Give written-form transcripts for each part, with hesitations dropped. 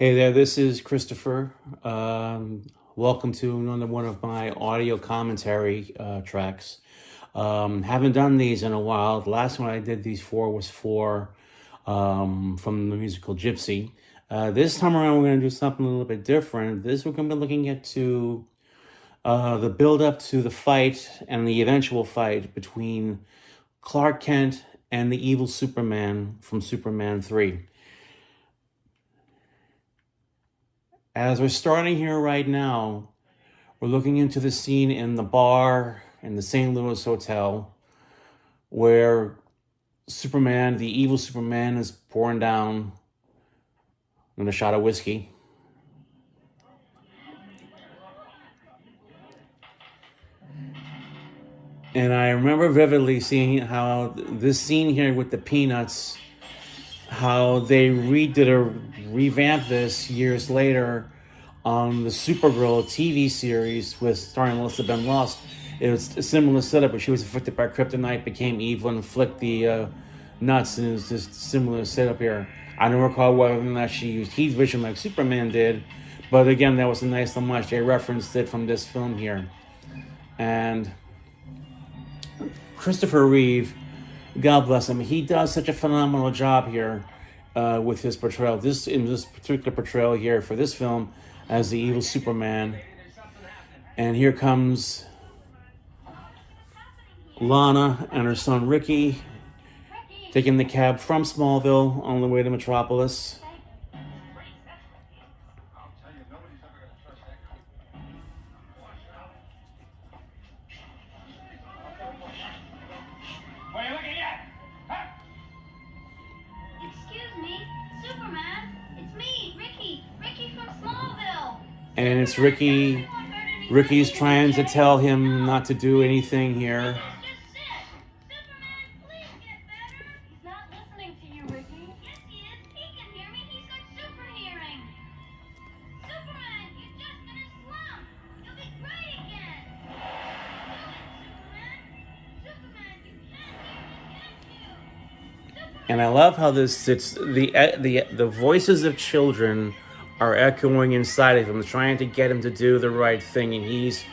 Hey there, this is Christopher. Welcome to another one of my audio commentary tracks. Haven't done these in a while. The last one I did these for was from the musical Gypsy. This time around, we're going to do something a little bit different. We're going to be looking at the build up to the fight and the eventual fight between Clark Kent and the evil Superman from Superman 3. As we're starting here right now, we're looking into the scene in the bar in the St. Louis Hotel where Superman, the evil Superman, is pouring down a shot of whiskey. And I remember vividly seeing how this scene here with the peanuts, how they revamped this years later on the Supergirl TV series with starring Melissa Ben Lost. It was a similar setup, but she was afflicted by kryptonite, became evil, and flicked the nuts, and it was just a similar setup here. I don't recall whether or not she used heat vision like Superman did, but again, that was a nice homage. They referenced it from this film here. And Christopher Reeve, God bless him, he does such a phenomenal job here with his portrayal. In this particular portrayal here for this film as the evil Superman. And here comes Lana and her son Ricky taking the cab from Smallville on the way to Metropolis. And it's Ricky. Ricky's trying to tell him not to do anything here. And I love how the voices of children are echoing inside of him, trying to get him to do the right thing, and he's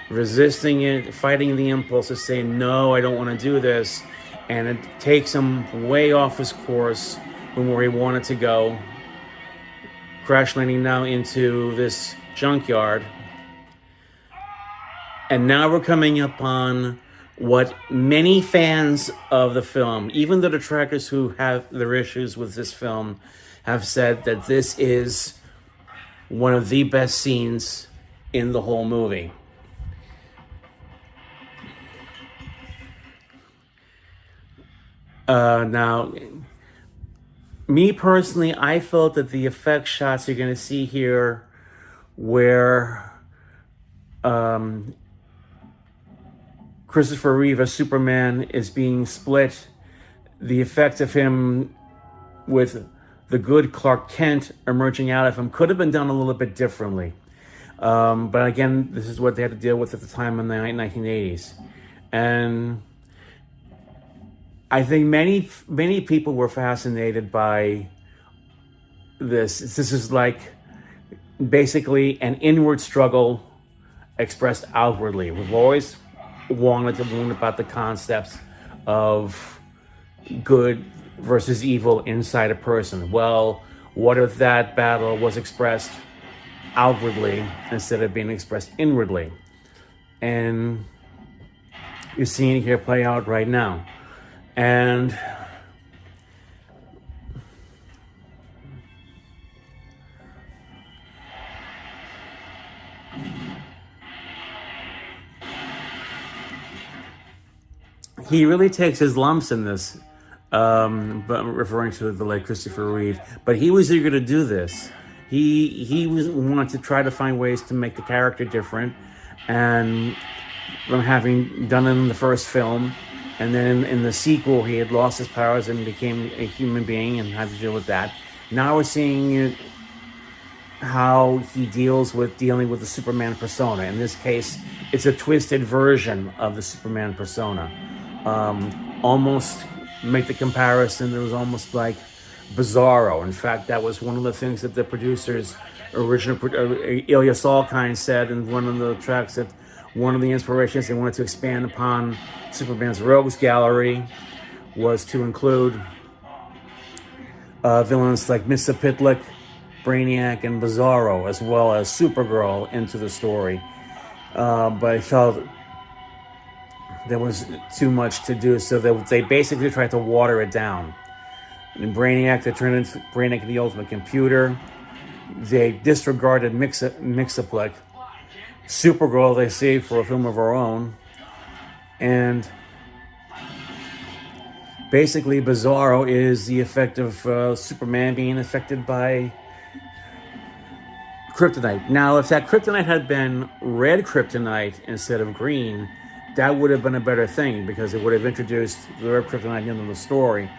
resisting it, fighting the impulse to say, no, I don't want to do this, and it takes him way off his course from where he wanted to go, crash landing now into this junkyard. And now we're coming up on what many fans of the film, even the detractors who have their issues with this film, have said that this is one of the best scenes in the whole movie. Now, me personally, I felt that the effect shots you're going to see here where Christopher Reeve as Superman is being split, the effect of him with the good Clark Kent emerging out of him could have been done a little bit differently. But again, this is what they had to deal with at the time in the 1980s. And I think many people were fascinated by this. This is like basically an inward struggle expressed outwardly. We've always wanted to learn about the concepts of good versus evil inside a person. Well, what if that battle was expressed outwardly instead of being expressed inwardly? And you're seeing it here play out right now. And he really takes his lumps in this. But I'm referring to the late Christopher Reeve. But he was eager to do this. He wanted to try to find ways to make the character different. And from having done it in the first film, and then in the sequel, he had lost his powers and became a human being and had to deal with that. Now we're seeing it, how he dealing with the Superman persona. In this case, it's a twisted version of the Superman persona. Almost make the comparison, it was almost like Bizarro. In fact, that was one of the things that the producers, Ilya Salkind, said in one of the tracks, that one of the inspirations they wanted to expand upon Superman's rogues gallery was to include villains like Mr. Pitlick, Brainiac, and Bizarro, as well as Supergirl, into the story. But I felt there was too much to do, so they basically tried to water it down. In Brainiac, they turned into Brainiac the Ultimate Computer. They disregarded Mixaplex. Supergirl they saved for a film of her own. And basically, Bizarro is the effect of Superman being affected by kryptonite. Now, if that kryptonite had been red kryptonite instead of green, that would have been a better thing, because it would have introduced the red kryptonite into the story.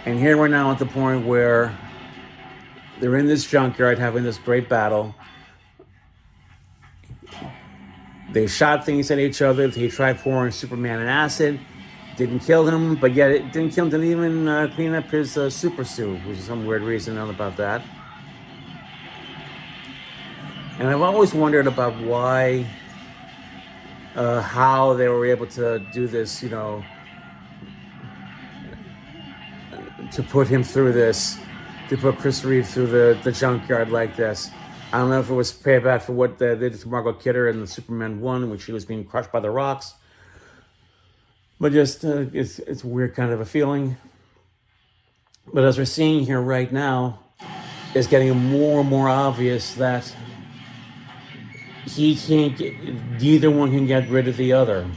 And here we're now at the point where they're in this junkyard having this great battle. They shot things at each other. He tried pouring Superman an acid. Didn't kill him, but yet it didn't kill him. Didn't even clean up his super suit, which is some weird reason about that. And I've always wondered about why, how they were able to do this, to put him through this, to put Chris Reeve through the junkyard like this. I don't know if it was payback for what they did to Margot Kidder in the Superman 1, in which she was being crushed by the rocks. But just, it's a weird kind of a feeling. But as we're seeing here right now, it's getting more and more obvious that neither one can get rid of the other.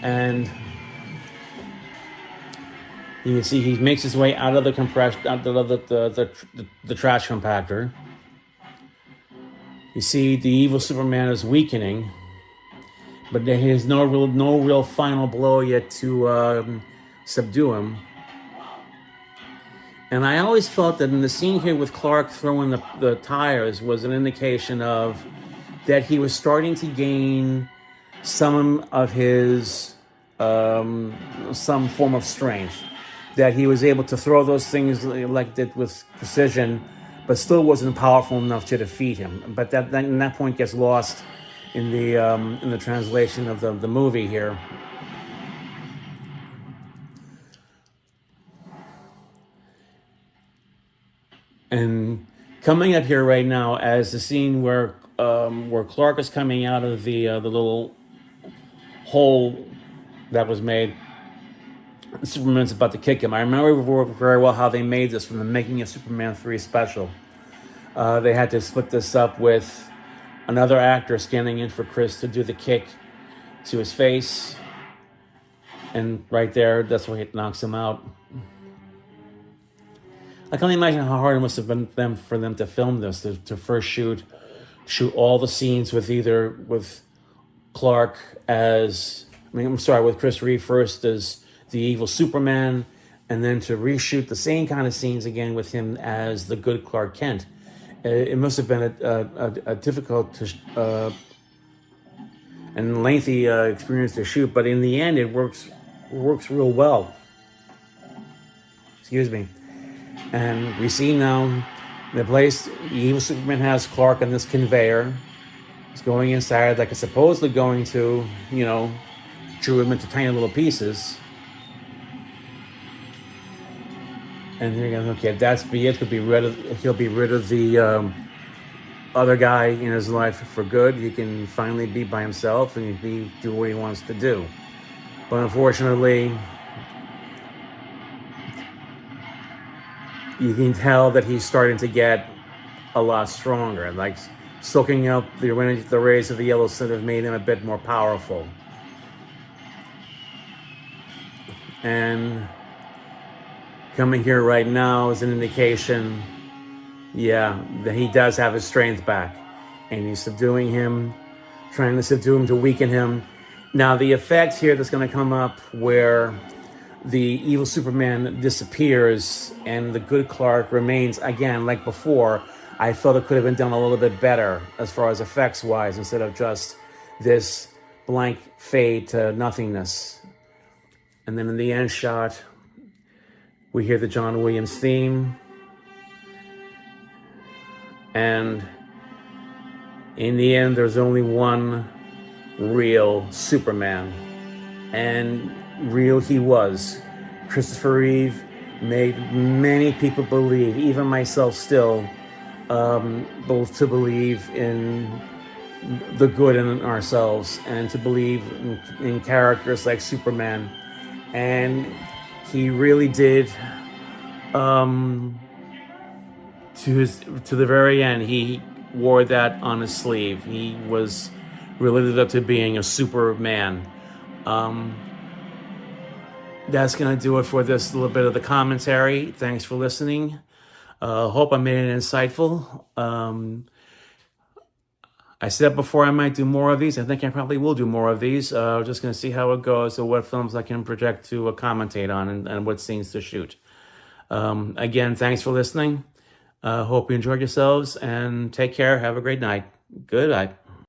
And you can see he makes his way out of the the trash compactor. You see the evil Superman is weakening, but there is no real final blow yet to subdue him. And I always felt that in the scene here with Clark throwing the tires was an indication of that he was starting to gain some of his some form of strength. That he was able to throw those things like that with precision, but still wasn't powerful enough to defeat him. But that point gets lost in the translation of the movie here. And coming up here right now as the scene where Clark is coming out of the little hole that was made. Superman's about to kick him. I remember very well how they made this from the making of Superman 3 special. They had to split this up with another actor standing in for Chris to do the kick to his face. And right there, that's where it knocks him out. I can only imagine how hard it must have been for them to film this, to first shoot all the scenes with Clark with Chris Reeve first as the evil Superman, and then to reshoot the same kind of scenes again with him as the good Clark Kent. It must have been a difficult and lengthy experience to shoot, but in the end, it works real well. Excuse me. And we see now the place the evil Superman has Clark on this conveyor. He's going inside, like it's supposedly going to, chew him into tiny little pieces. And you're going, okay, that's it. He'll be rid of the other guy in his life for good. He can finally be by himself and do what he wants to do. But unfortunately, you can tell that he's starting to get a lot stronger. Like soaking up the rays of the yellow sun have made him a bit more powerful. And coming here right now is an indication, that he does have his strength back. And he's subduing him, trying to subdue him to weaken him. Now, the effect here that's going to come up where the evil Superman disappears and the good Clark remains, again, like before, I felt it could have been done a little bit better as far as effects-wise, instead of just this blank fade to nothingness. And then in the end shot, We hear the John Williams theme. And in the end, there's only one real Superman. And real he was. Christopher Reeve made many people believe, even myself still, both to believe in the good in ourselves and to believe in characters like Superman. And he really did, to the very end, he wore that on his sleeve. He was really lived up to being a Superman. That's going to do it for this little bit of the commentary. Thanks for listening. Hope I made it insightful. I said before I might do more of these. I think I probably will do more of these. Just going to see how it goes, or what films I can project to commentate on, and what scenes to shoot. Again, thanks for listening. Hope you enjoyed yourselves, and take care. Have a great night. Good night.